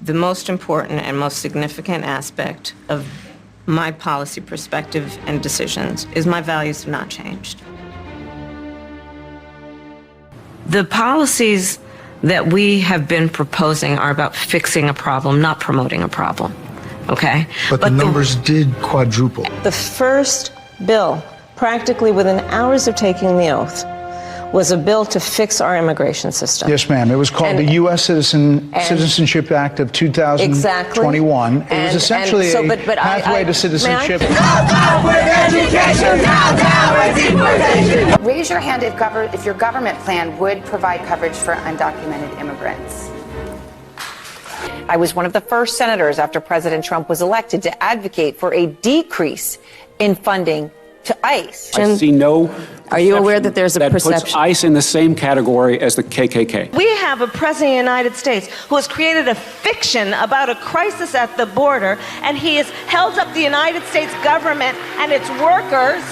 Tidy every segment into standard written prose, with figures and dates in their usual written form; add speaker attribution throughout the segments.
Speaker 1: the most important and most significant aspect of my policy perspective and decisions is my values have not changed. The policies that we have been proposing are about fixing a problem, not promoting a problem, okay?
Speaker 2: But the numbers did quadruple.
Speaker 3: The first bill, practically within hours of taking the oath, was a bill to fix our immigration system.
Speaker 2: Yes, ma'am. It was called the U.S. Citizenship Act of 2021.
Speaker 3: Exactly.
Speaker 2: It was essentially a pathway to citizenship.
Speaker 4: Raise your hand if your government plan would provide coverage for undocumented immigrants.
Speaker 5: I was one of the first senators after President Trump was elected to advocate for a decrease in funding to ICE.
Speaker 6: I see no.
Speaker 3: Are you aware that there's a perception
Speaker 6: that puts ICE in the same category as the KKK?
Speaker 7: We have a president of the United States who has created a fiction about a crisis at the border, and he has held up the United States government and its workers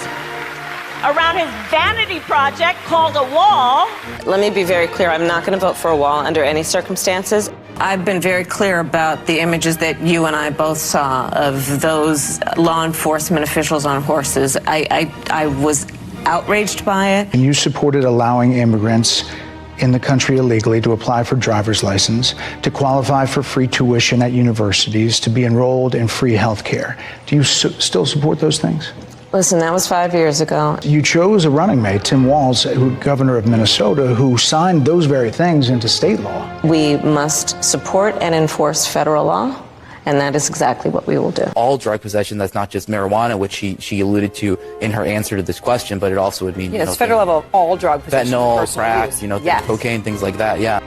Speaker 7: around his vanity project called a wall.
Speaker 3: Let me be very clear. I'm not going to vote for a wall under any circumstances. I've been very clear about the images that you and I both saw of those law enforcement officials on horses. I was outraged by it.
Speaker 2: And you supported allowing immigrants in the country illegally to apply for driver's license, to qualify for free tuition at universities, to be enrolled in free health care. Do you still support those things?
Speaker 3: Listen, that was 5 years ago.
Speaker 2: You chose a running mate, Tim Walz, governor of Minnesota, who signed those very things into state law.
Speaker 3: We must support and enforce federal law, and that is exactly what we will do.
Speaker 8: All drug possession, that's not just marijuana, which she alluded to in her answer to this question, but it also would mean,
Speaker 5: It's federal level, all drug possession.
Speaker 8: Fentanyl, crack,
Speaker 5: yes.
Speaker 8: Cocaine, things like that, yeah.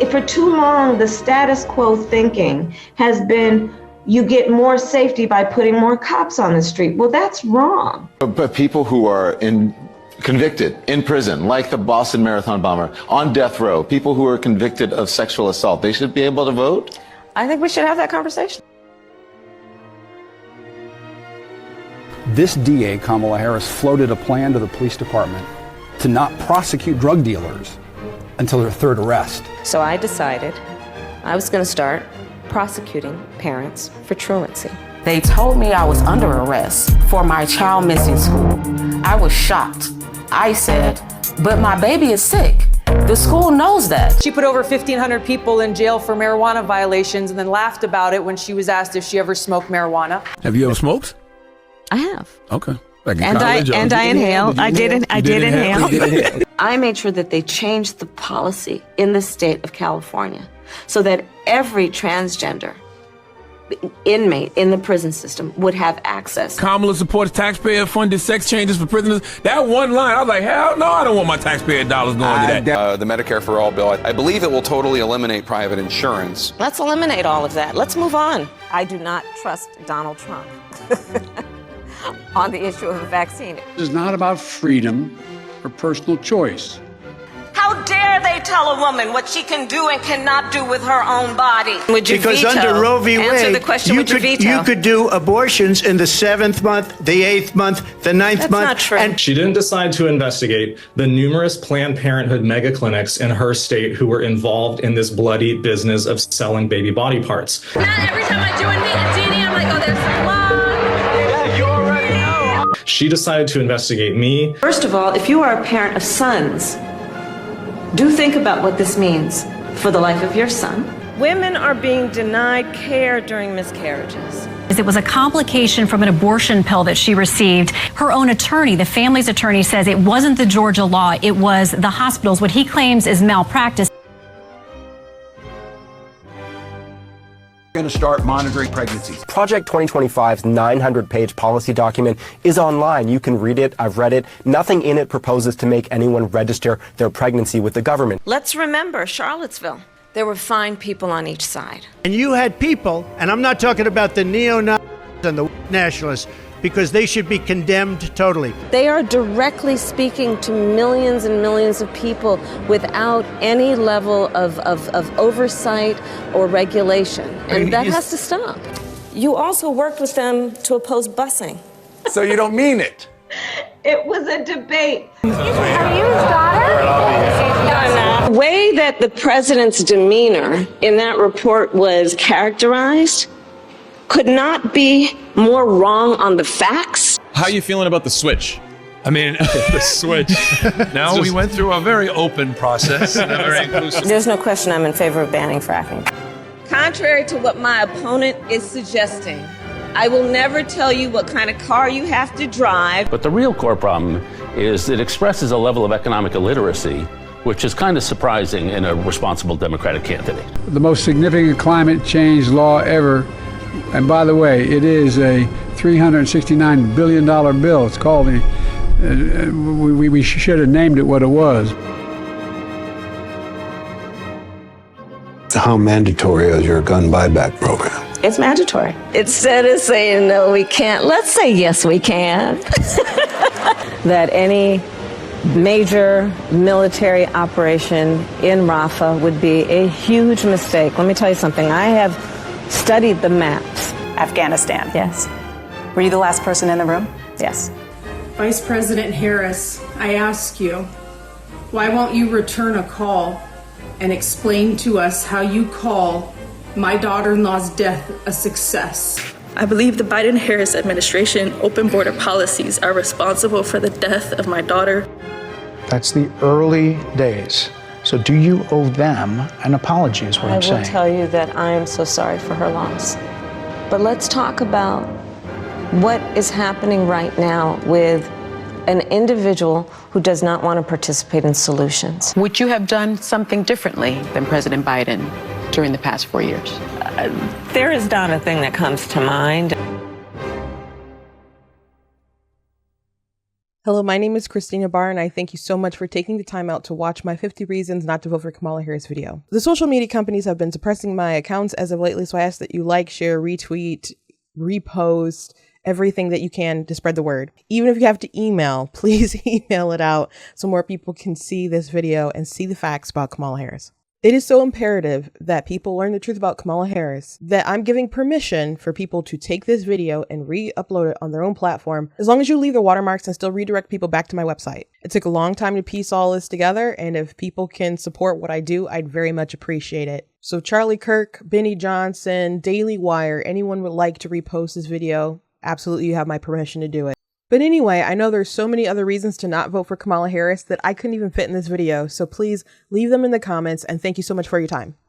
Speaker 7: For too long, the status quo thinking has been you get more safety by putting more cops on the street. Well, that's wrong.
Speaker 9: But people who are convicted in prison, like the Boston Marathon bomber, on death row, people who are convicted of sexual assault, they should be able to vote?
Speaker 3: I think we should have that conversation.
Speaker 10: This DA, Kamala Harris, floated a plan to the police department to not prosecute drug dealers until their third arrest.
Speaker 3: So I decided I was going to start prosecuting parents for truancy.
Speaker 11: They told me I was under arrest for my child missing school. I was shocked. I said, but my baby is sick. The school knows that.
Speaker 5: She put over 1,500 people in jail for marijuana violations and then laughed about it when she was asked if she ever smoked marijuana.
Speaker 12: Have you ever smoked?
Speaker 3: I have.
Speaker 12: Okay.
Speaker 3: And I inhaled. I did inhale. I made sure that they changed the policy in the state of California so that every transgender inmate in the prison system would have access.
Speaker 12: Kamala supports taxpayer-funded sex changes for prisoners. That one line, I was like, hell no, I don't want my taxpayer dollars going to that.
Speaker 13: The Medicare for All bill, I believe it will totally eliminate private insurance.
Speaker 3: Let's eliminate all of that. Let's move on. I do not trust Donald Trump on the issue of a vaccine.
Speaker 14: This is not about freedom or personal choice.
Speaker 7: How dare they tell a woman what she can do and cannot do with her own body?
Speaker 3: Would you
Speaker 15: because
Speaker 3: veto?
Speaker 15: Under Roe v.
Speaker 3: Answer
Speaker 15: Wade,
Speaker 3: the question, would you veto?
Speaker 15: You could do abortions in the 7th month, the 8th month, the 9th
Speaker 3: That's
Speaker 15: month.
Speaker 3: Not true.
Speaker 16: And she didn't decide to investigate the numerous Planned Parenthood mega clinics in her state who were involved in this bloody business of selling baby body parts.
Speaker 17: Not every time I do a D&D, I'm like, oh, there's some law.
Speaker 16: She decided to investigate me.
Speaker 3: First of all, if you are a parent of sons, do think about what this means for the life of your son.
Speaker 7: Women are being denied care during miscarriages.
Speaker 18: It was a complication from an abortion pill that she received. Her own attorney, the family's attorney, says it wasn't the Georgia law, it was the hospital's, what he claims is malpractice.
Speaker 19: Going to start monitoring pregnancies.
Speaker 20: Project 2025's 900-page policy document is online. You can read it. I've read it. Nothing in it proposes to make anyone register their pregnancy with the government.
Speaker 3: Let's remember Charlottesville. There were fine people on each side.
Speaker 15: And you had people, and I'm not talking about the neo-Nazis and the nationalists, because they should be condemned totally.
Speaker 3: They are directly speaking to millions and millions of people without any level of oversight or regulation. And that has to stop. You also worked with them to oppose busing.
Speaker 19: So you don't mean it?
Speaker 7: It was a debate.
Speaker 17: Are you his daughter?
Speaker 3: No, I'm not. The way that the president's demeanor in that report was characterized could not be more wrong on the facts.
Speaker 21: How are you feeling about the switch?
Speaker 22: I mean, the switch. Now, we went through a very open process, and a very inclusive.
Speaker 3: There's no question I'm in favor of banning fracking.
Speaker 7: Contrary to what my opponent is suggesting, I will never tell you what kind of car you have to drive.
Speaker 23: But the real core problem is it expresses a level of economic illiteracy, which is kind of surprising in a responsible Democratic candidate.
Speaker 14: The most significant climate change law ever, and by the way, it is a $369 billion bill. It's called the, we should have named it what it was.
Speaker 24: How mandatory is your gun buyback program?
Speaker 3: It's mandatory. Instead of saying, no, we can't, let's say, yes, we can. That any major military operation in Rafah would be a huge mistake. Let me tell you something. I have studied the maps.
Speaker 5: Afghanistan.
Speaker 3: Yes.
Speaker 5: Were you the last person in the room?
Speaker 3: Yes.
Speaker 25: Vice President Harris, I ask you, why won't you return a call and explain to us how you call my daughter-in-law's death a success?
Speaker 26: I believe the Biden-Harris administration open border policies are responsible for the death of my daughter.
Speaker 2: That's the early days. So do you owe them an apology is what I'm saying.
Speaker 3: I will tell you that I am so sorry for her loss. But let's talk about what is happening right now with an individual who does not want to participate in solutions.
Speaker 11: Would you have done something differently than President Biden during the past 4 years?
Speaker 1: There is not a thing that comes to mind.
Speaker 27: Hello, my name is Christina Barr, and I thank you so much for taking the time out to watch my 50 Reasons Not to Vote for Kamala Harris video. The social media companies have been suppressing my accounts as of lately, so I ask that you like, share, retweet, repost, everything that you can to spread the word. Even if you have to email, please email it out so more people can see this video and see the facts about Kamala Harris. It is so imperative that people learn the truth about Kamala Harris that I'm giving permission for people to take this video and re-upload it on their own platform, as long as you leave the watermarks and still redirect people back to my website. It took a long time to piece all this together, and if people can support what I do, I'd very much appreciate it. So Charlie Kirk, Benny Johnson, Daily Wire, anyone would like to repost this video, absolutely you have my permission to do it. But anyway, I know there's so many other reasons to not vote for Kamala Harris that I couldn't even fit in this video, so please leave them in the comments, and thank you so much for your time.